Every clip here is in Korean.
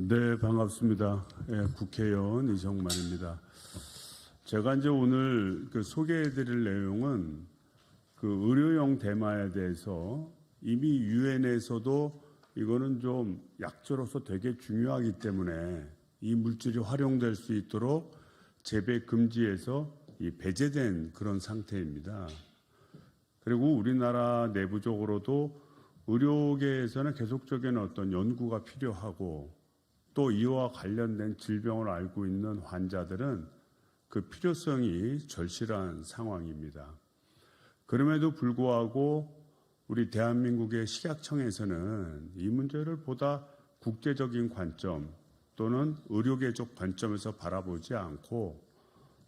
네, 반갑습니다. 예, 국회의원 이정만입니다. 제가 이제 오늘 소개해드릴 내용은 의료용 대마에 대해서 이미 유엔에서도 이거는 좀 약초로서 되게 중요하기 때문에 이 물질이 활용될 수 있도록 재배 금지에서 배제된 그런 상태입니다. 그리고 우리나라 내부적으로도 의료계에서는 계속적인 어떤 연구가 필요하고 또 이와 관련된 질병을 앓고 있는 환자들은 그 필요성이 절실한 상황입니다. 그럼에도 불구하고 우리 대한민국의 식약청에서는 이 문제를 보다 국제적인 관점 또는 의료계적 관점에서 바라보지 않고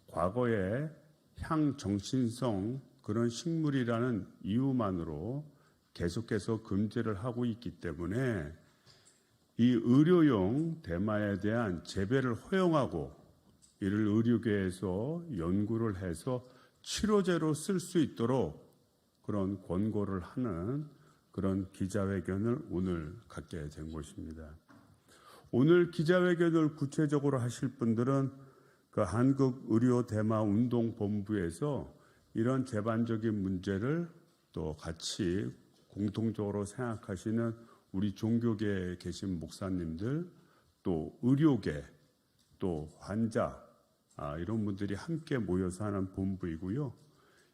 과거에 향정신성 그런 식물이라는 이유만으로 계속해서 금지를 하고 있기 때문에 이 의료용 대마에 대한 재배를 허용하고 이를 의료계에서 연구를 해서 치료제로 쓸 수 있도록 그런 권고를 하는 그런 기자회견을 오늘 갖게 된 것입니다. 오늘 기자회견을 구체적으로 하실 분들은 한국의료대마운동본부에서 이런 제반적인 문제를 또 같이 공통적으로 생각하시는 우리 종교계에 계신 목사님들, 또 의료계, 또 환자 이런 분들이 함께 모여서 하는 본부이고요.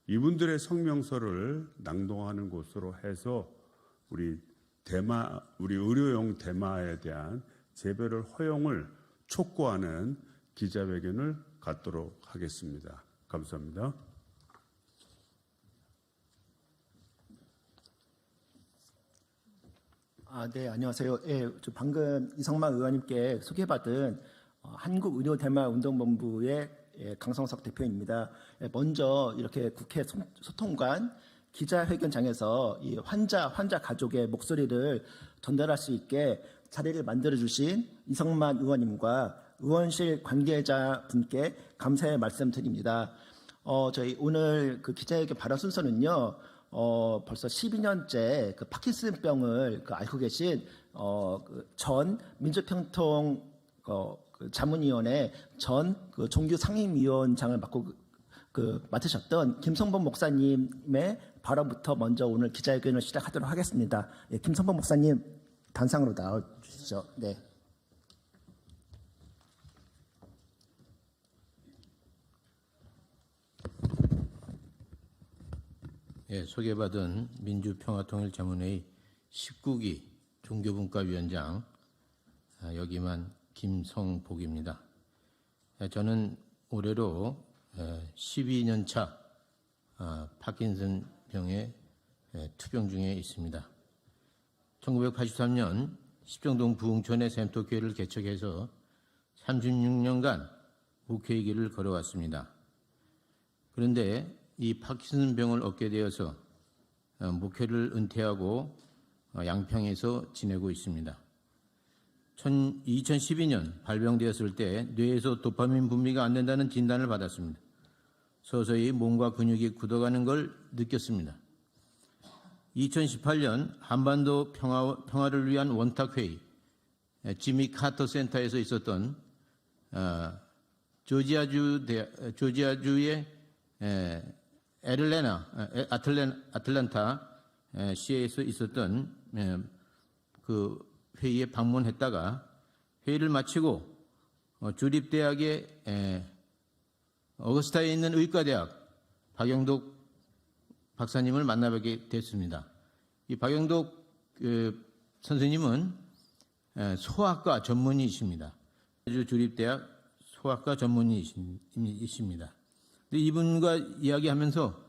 이분들의 성명서를 낭독하는 곳으로 해서 우리 의료용 대마에 대한 재배를 허용을 촉구하는 기자회견을 갖도록 하겠습니다. 감사합니다. 네, 안녕하세요. 저 방금 이성만 의원님께 소개받은 한국의료대마운동본부의 강성석 대표입니다. 먼저 이렇게 국회 소통관 기자회견장에서 이 환자 가족의 목소리를 전달할 수 있게 자리를 만들어주신 이성만 의원님과 의원실 관계자분께 감사의 말씀드립니다. 저희 오늘 기자회견 발언 순서는요. 벌써 12년째 파킨슨병을 앓고 계신 전 민주평통 자문위원회 전 종교 상임위원장을 맡으셨던 김성범 목사님의 발언부터 먼저 오늘 기자회견을 시작하도록 하겠습니다. 김성범 목사님 단상으로 나와주시죠. 네. 소개받은 민주평화통일자문회의 19기 종교분과위원장 여기만 김성복입니다. 저는 올해로 12년 차 파킨슨 병의 투병 중에 있습니다. 1983년 십정동 부흥촌의 샘토교회를 개척해서 36년간 목회의 길을 걸어왔습니다. 그런데 이 파킨슨 병을 얻게 되어서 목회를 은퇴하고 양평에서 지내고 있습니다. 2012년 발병되었을 때 뇌에서 도파민 분비가 안 된다는 진단을 받았습니다. 서서히 몸과 근육이 굳어가는 걸 느꼈습니다. 2018년 한반도 평화를 위한 원탁회의 지미 카터 센터에서 있었던 조지아주의 아틀란타 시에서 있었던 그 회의에 방문했다가 회의를 마치고 주립대학의 어거스타에 있는 의과대학 박영독 박사님을 만나뵙게 됐습니다. 이 박영독 선생님은 소아과 전문의이십니다. 주립대학 소아과 전문의이십니다. 이분과 이야기하면서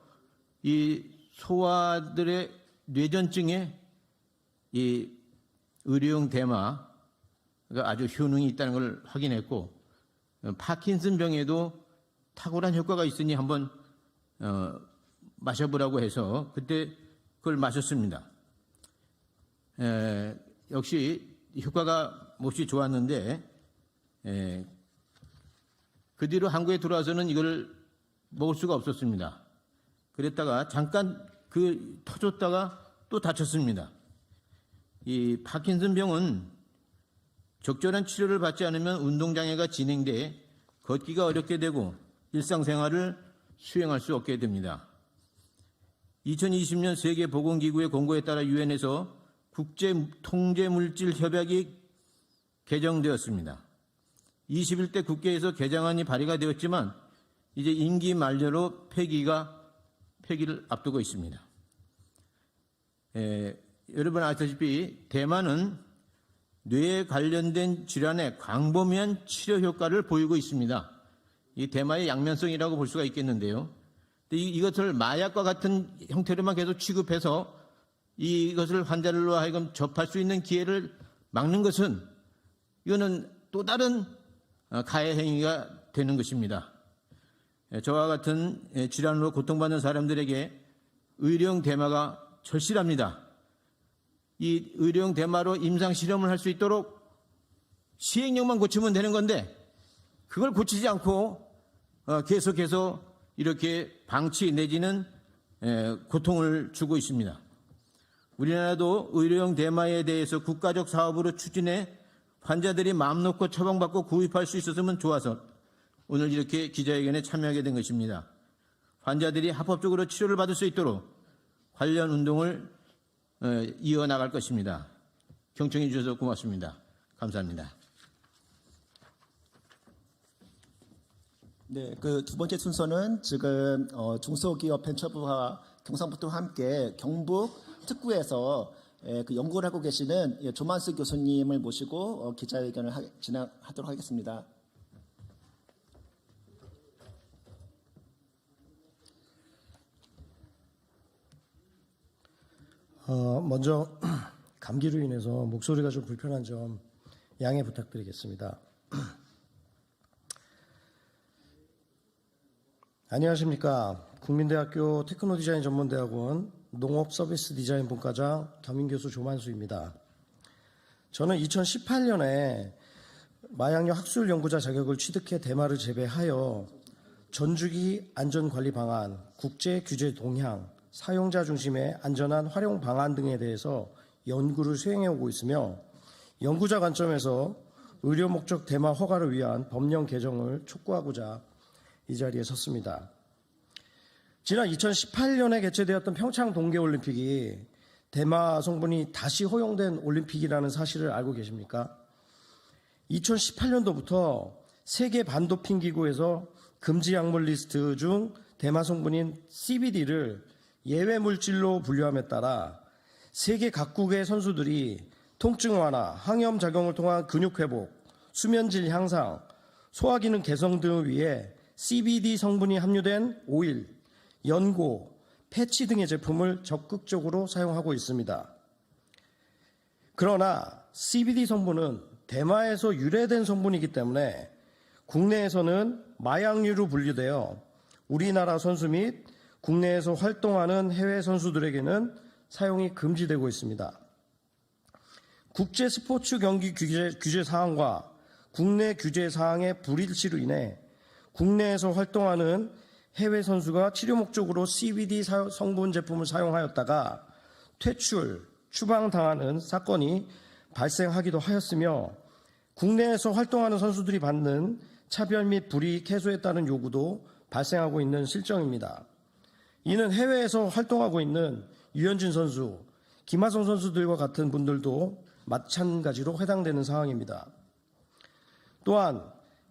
이 소아들의 뇌전증에 이 의료용 대마가 아주 효능이 있다는 걸 확인했고 파킨슨 병에도 탁월한 효과가 있으니 한번 마셔보라고 해서 그때 그걸 마셨습니다. 역시 효과가 몹시 좋았는데 그 뒤로 한국에 들어와서는 이걸 먹을 수가 없었습니다. 그랬다가 잠깐 터졌다가 또 다쳤습니다. 이 파킨슨 병은 적절한 치료를 받지 않으면 운동장애가 진행돼 걷기가 어렵게 되고 일상생활을 수행할 수 없게 됩니다. 2020년 세계보건기구의 공고에 따라 유엔에서 국제통제물질협약이 개정되었습니다. 21대 국회에서 개정안이 발의가 되었지만 이제 임기 만료로 폐기를 앞두고 있습니다. 여러분 아시다시피 대만은 뇌에 관련된 질환의 광범위한 치료 효과를 보이고 있습니다. 이 대마의 양면성이라고 볼 수가 있겠는데요. 이것을 마약과 같은 형태로만 계속 취급해서 이것을 환자들로 하여금 접할 수 있는 기회를 막는 것은 이거는 또 다른 가해 행위가 되는 것입니다. 저와 같은 질환으로 고통받는 사람들에게 의료용 대마가 절실합니다. 이 의료용 대마로 임상 실험을 할 수 있도록 시행령만 고치면 되는 건데 그걸 고치지 않고 계속해서 이렇게 방치 내지는 고통을 주고 있습니다. 우리나라도 의료용 대마에 대해서 국가적 사업으로 추진해 환자들이 마음 놓고 처방받고 구입할 수 있었으면 좋아서 오늘 이렇게 기자회견에 참여하게 된 것입니다. 환자들이 합법적으로 치료를 받을 수 있도록 관련 운동을 이어나갈 것입니다. 경청해 주셔서 고맙습니다. 감사합니다. 네, 그 두 번째 순서는 지금 중소기업 벤처부와 경상북도와 함께 경북 특구에서 그 연구를 하고 계시는 조만수 교수님을 모시고 기자회견을 진행하도록 하겠습니다. 먼저 감기로 인해서 목소리가 좀 불편한 점 양해 부탁드리겠습니다. 안녕하십니까. 국민대학교 테크노디자인 전문대학원 농업서비스디자인 분과장 겸임교수 조만수입니다. 저는 2018년에 마약류 학술 연구자 자격을 취득해 대마를 재배하여 전주기 안전관리 방안, 국제 규제 동향, 사용자 중심의 안전한 활용 방안 등에 대해서 연구를 수행해 오고 있으며 연구자 관점에서 의료 목적 대마 허가를 위한 법령 개정을 촉구하고자 이 자리에 섰습니다. 지난 2018년에 개최되었던 평창 동계올림픽이 대마 성분이 다시 허용된 올림픽이라는 사실을 알고 계십니까? 2018년도부터 세계 반도핑 기구에서 금지 약물 리스트 중 대마 성분인 CBD를 예외 물질로 분류함에 따라 세계 각국의 선수들이 통증 완화, 항염 작용을 통한 근육 회복, 수면 질 향상, 소화 기능 개선 등을 위해 CBD 성분이 함유된 오일, 연고, 패치 등의 제품을 적극적으로 사용하고 있습니다. 그러나 CBD 성분은 대마에서 유래된 성분이기 때문에 국내에서는 마약류로 분류되어 우리나라 선수 및 국내에서 활동하는 해외 선수들에게는 사용이 금지되고 있습니다. 국제 스포츠 경기 규제 사항과 국내 규제 사항의 불일치로 인해 국내에서 활동하는 해외 선수가 치료 목적으로 CBD 성분 제품을 사용하였다가 퇴출, 추방당하는 사건이 발생하기도 하였으며 국내에서 활동하는 선수들이 받는 차별 및 불이익 해소에 따른 요구도 발생하고 있는 실정입니다. 이는 해외에서 활동하고 있는 유현진 선수, 김하성 선수들과 같은 분들도 마찬가지로 해당되는 상황입니다. 또한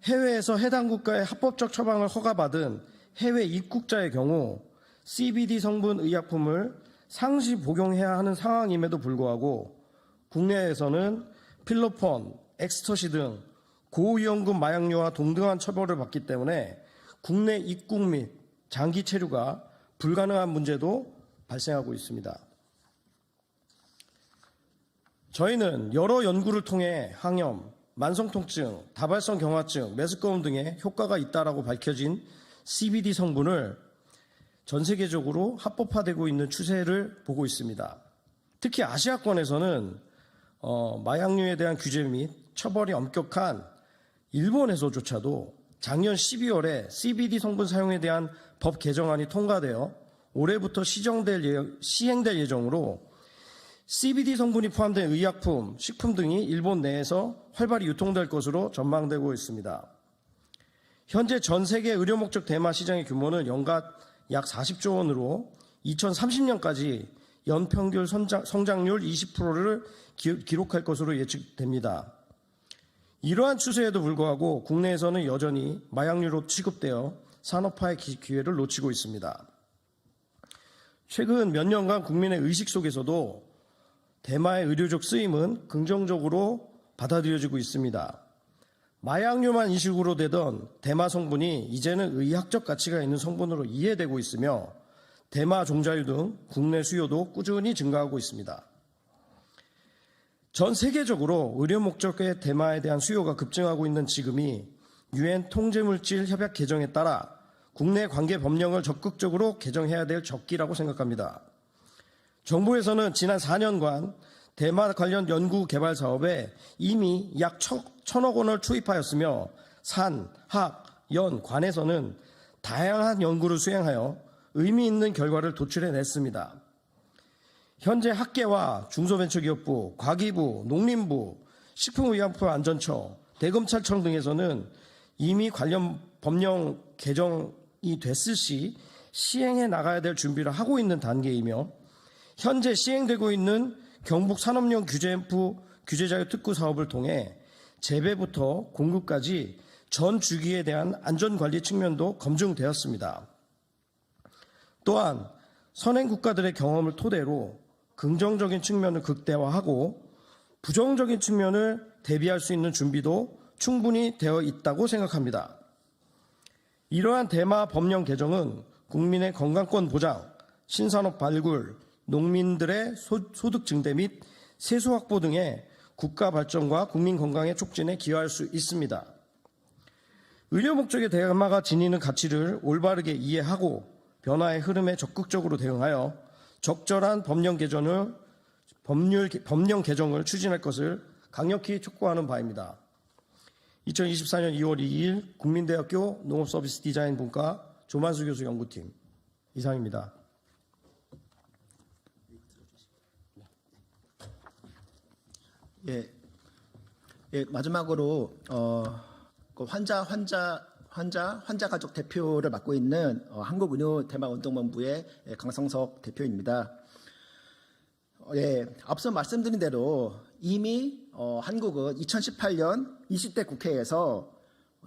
해외에서 해당 국가의 합법적 처방을 허가받은 해외 입국자의 경우 CBD 성분 의약품을 상시 복용해야 하는 상황임에도 불구하고 국내에서는 필로폰, 엑스터시 등 고위험군 마약류와 동등한 처벌을 받기 때문에 국내 입국 및 장기 체류가 불가능한 문제도 발생하고 있습니다. 저희는 여러 연구를 통해 항염, 만성통증, 다발성 경화증, 메스꺼움 등의 효과가 있다라고 밝혀진 CBD 성분을 전 세계적으로 합법화되고 있는 추세를 보고 있습니다. 특히 아시아권에서는 마약류에 대한 규제 및 처벌이 엄격한 일본에서조차도 작년 12월에 CBD 성분 사용에 대한 법 개정안이 통과되어 올해부터 시행될 예정으로 CBD 성분이 포함된 의약품, 식품 등이 일본 내에서 활발히 유통될 것으로 전망되고 있습니다. 현재 전 세계 의료 목적 대마 시장의 규모는 연간 약 40조 원으로 2030년까지 연평균 성장률 20%를 기록할 것으로 예측됩니다. 이러한 추세에도 불구하고 국내에서는 여전히 마약류로 취급되어 산업화의 기회를 놓치고 있습니다. 최근 몇 년간 국민의 의식 속에서도 대마의 의료적 쓰임은 긍정적으로 받아들여지고 있습니다. 마약류만 이식으로 되던 대마 성분이 이제는 의학적 가치가 있는 성분으로 이해되고 있으며 대마 종자유 등 국내 수요도 꾸준히 증가하고 있습니다. 전 세계적으로 의료 목적의 대마에 대한 수요가 급증하고 있는 지금이 유엔 통제물질 협약 개정에 따라 국내 관계 법령을 적극적으로 개정해야 될 적기라고 생각합니다. 정부에서는 지난 4년간 대마 관련 연구 개발 사업에 이미 약 1,000억 원을 투입하였으며 산, 학, 연, 관에서는 다양한 연구를 수행하여 의미 있는 결과를 도출해냈습니다. 현재 학계와 중소벤처기업부, 과기부, 농림부, 식품의약품안전처, 대검찰청 등에서는 이미 관련 법령 개정이 됐을 시 시행해 나가야 될 준비를 하고 있는 단계이며 현재 시행되고 있는 경북 산업용 규제자유 특구 사업을 통해 재배부터 공급까지 전 주기에 대한 안전관리 측면도 검증되었습니다. 또한 선행 국가들의 경험을 토대로 긍정적인 측면을 극대화하고 부정적인 측면을 대비할 수 있는 준비도 충분히 되어 있다고 생각합니다. 이러한 대마 법령 개정은 국민의 건강권 보장, 신산업 발굴, 농민들의 소득 증대 및 세수 확보 등의 국가 발전과 국민 건강의 촉진에 기여할 수 있습니다. 의료 목적의 대마가 지니는 가치를 올바르게 이해하고 변화의 흐름에 적극적으로 대응하여 적절한 법령 개정을 추진할 것을 강력히 촉구하는 바입니다. 2024년 2월 2일 국민대학교 농업서비스 디자인 분과 조만수 교수 연구팀 이상입니다. 마지막으로 그 환자 가족 대표를 맡고 있는 한국의료대마운동본부의 강성석 대표입니다. 앞서 말씀드린 대로 이미 한국은 2018년 20대 국회에서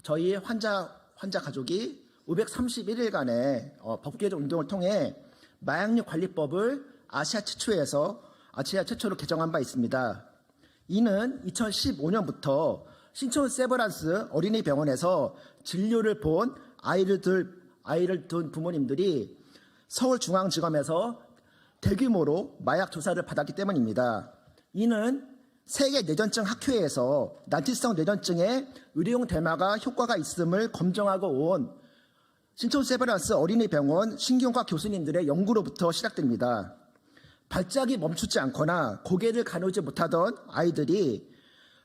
저희 환자 가족이 531일간의 법 개정 운동을 통해 마약류 관리법을 아시아 최초로 개정한 바 있습니다. 이는 2015년부터 신촌 세브란스 어린이병원에서 진료를 본 아이를 둔 부모님들이 서울중앙지검에서 대규모로 마약 조사를 받았기 때문입니다. 이는 세계 뇌전증 학회에서 난치성 뇌전증에 의료용 대마가 효과가 있음을 검증하고 온 신촌 세브란스 어린이병원 신경과 교수님들의 연구로부터 시작됩니다. 발작이 멈추지 않거나 고개를 가누지 못하던 아이들이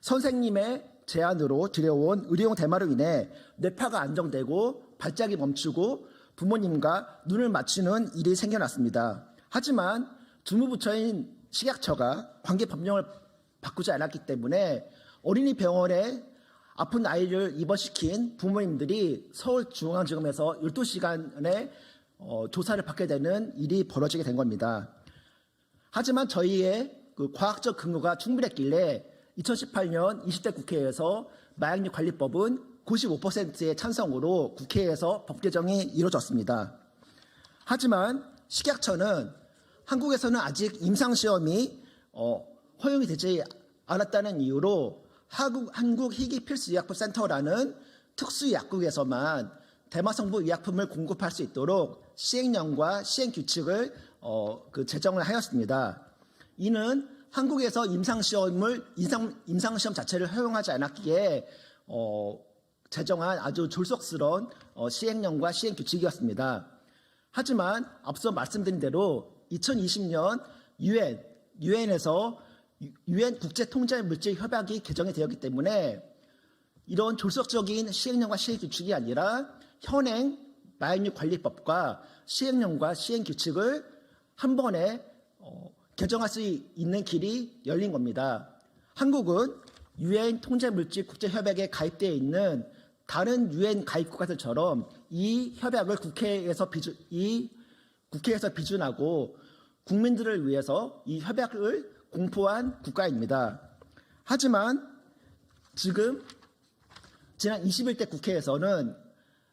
선생님의 제안으로 들여온 의료용 대마로 인해 뇌파가 안정되고 발작이 멈추고 부모님과 눈을 맞추는 일이 생겨났습니다. 하지만 주무부처인 식약처가 관계 법령을 바꾸지 않았기 때문에 어린이병원에 아픈 아이를 입원시킨 부모님들이 서울중앙지검에서 12시간의 조사를 받게 되는 일이 벌어지게 된 겁니다. 하지만 저희의 그 과학적 근거가 충분했길래 2018년 20대 국회에서 마약류 관리법은 95%의 찬성으로 국회에서 법 개정이 이루어졌습니다. 하지만 식약처는 한국에서는 아직 임상시험이 허용이 되지 않았다는 이유로 한국희귀필수의약품센터라는 특수약국에서만 대마성분 의약품을 공급할 수 있도록 시행령과 시행규칙을 제정을 하였습니다. 이는 한국에서 임상시험 자체를 허용하지 않았기에 제정한 아주 졸속스러운 시행령과 시행규칙이었습니다. 하지만 앞서 말씀드린 대로 2020년 유엔에서 유엔 국제통제물질협약이 개정이 되었기 때문에 이런 졸속적인 시행령과 시행규칙이 아니라 현행 마약류 관리법과 시행령과 시행규칙을 한 번에 개정할 수 있는 길이 열린 겁니다. 한국은 유엔 통제물질 국제협약에 가입되어 있는 다른 유엔 가입국가들처럼 이 협약을 국회에서 비준하고 국민들을 위해서 이 협약을 공포한 국가입니다. 하지만 지금 지난 21대 국회에서는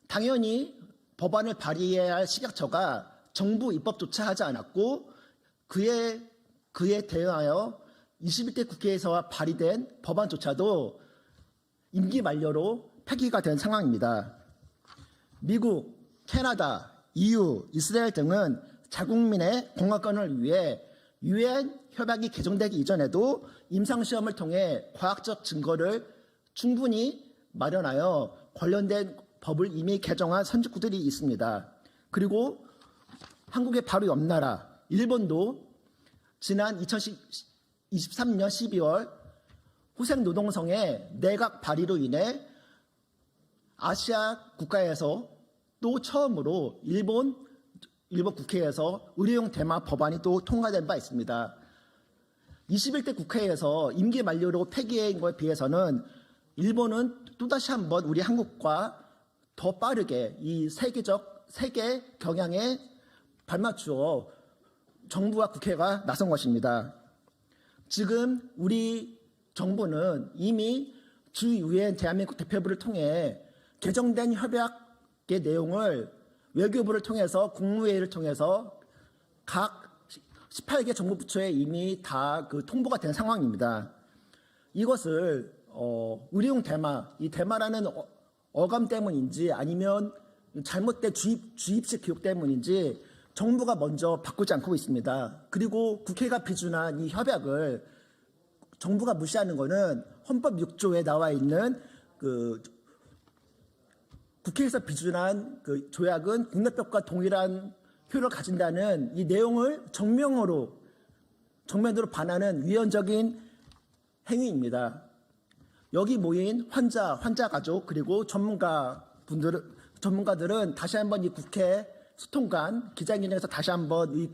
당연히 법안을 발의해야 할 식약처가 정부 입법조차 하지 않았고 그에 대하여 21대 국회에서 발의된 법안조차도 임기 만료로 폐기가 된 상황입니다. 미국, 캐나다, EU, 이스라엘 등은 자국민의 공화권을 위해 유엔 협약이 개정되기 이전에도 임상시험을 통해 과학적 증거를 충분히 마련하여 관련된 법을 이미 개정한 선진국들이 있습니다. 그리고 한국의 바로 옆 나라 일본도 지난 2023년 12월 후생노동성의 내각 발의로 인해 아시아 국가에서 또 처음으로 일본 국회에서 의료용 대마 법안이 또 통과된 바 있습니다. 21대 국회에서 임기 만료로 폐기한 것에 비해서는 일본은 또다시 한번 우리 한국과 더 빠르게 이 세계 경향에 발맞추어 정부와 국회가 나선 것입니다. 지금 우리 정부는 이미 주 유엔 대한민국 대표부를 통해 개정된 협약의 내용을 외교부를 통해서 국무회의를 통해서 각 18개 정부 부처에 이미 다 통보가 된 상황입니다. 이것을 의료용 대마, 이 대마라는 어감 때문인지 아니면 잘못된 주입식 교육 때문인지 정부가 먼저 바꾸지 않고 있습니다. 그리고 국회가 비준한 이 협약을 정부가 무시하는 것은 헌법 6조에 나와 있는 국회에서 비준한 조약은 국내법과 동일한 효력을 가진다는 이 내용을 정면으로 반하는 위헌적인 행위입니다. 여기 모인 환자 가족 그리고 전문가들은 다시 한번 이 국회 소통관 기자회견에서 다시 한번 이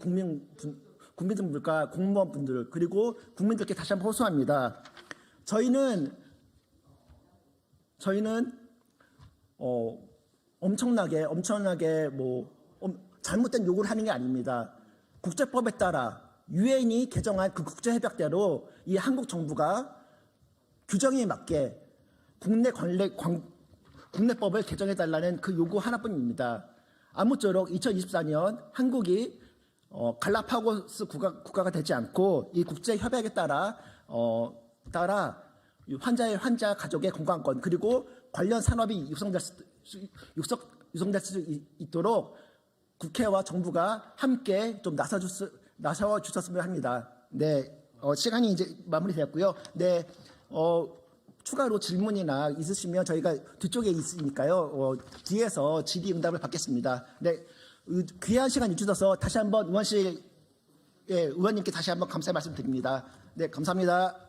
국민들과 공무원분들 그리고 국민들께 다시 한번 호소합니다. 저희는 엄청나게 잘못된 요구를 하는 게 아닙니다. 국제법에 따라 유엔이 개정한 그 국제협약대로 이 한국 정부가 규정에 맞게 국내법을 개정해달라는 그 요구 하나뿐입니다. 아무쪼록 2024년 한국이 갈라파고스 국가가 되지 않고 이 국제협약에 따라 환자 가족의 건강권 그리고 관련 산업이 육성될 수 있도록 국회와 정부가 함께 좀 나서 주셨으면 합니다. 네, 시간이 이제 마무리되었고요. 네, 추가로 질문이나 있으시면 저희가 뒤쪽에 있으니까요. 뒤에서 질의응답을 받겠습니다. 네, 귀한 시간 주셔서 다시 한번 의원님께 다시 한번 감사의 말씀드립니다. 네, 감사합니다.